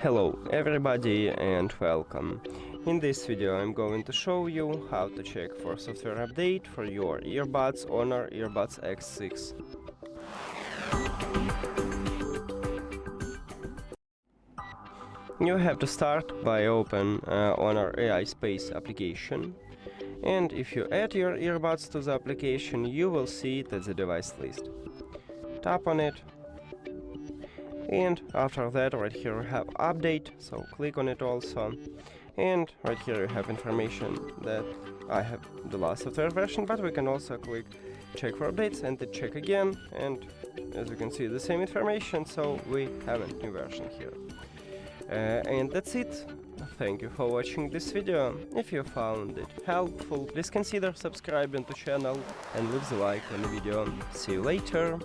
Hello everybody and welcome. In this video I'm going to show you how to check for software update for your earbuds HONOR Earbuds X6. You have to start by open HONOR AI Space application, and if you add your earbuds to the application you will see it at the device list. Tap on it, and after that right here you have update, so click on it also, and right here you have information that I have the last software version, but we can also click check for updates and then check again, and as you can see the same information, so we have a new version here. And that's it. Thank you for watching this video. If you found it helpful, please consider subscribing to the channel and leave the like on the video. See you later.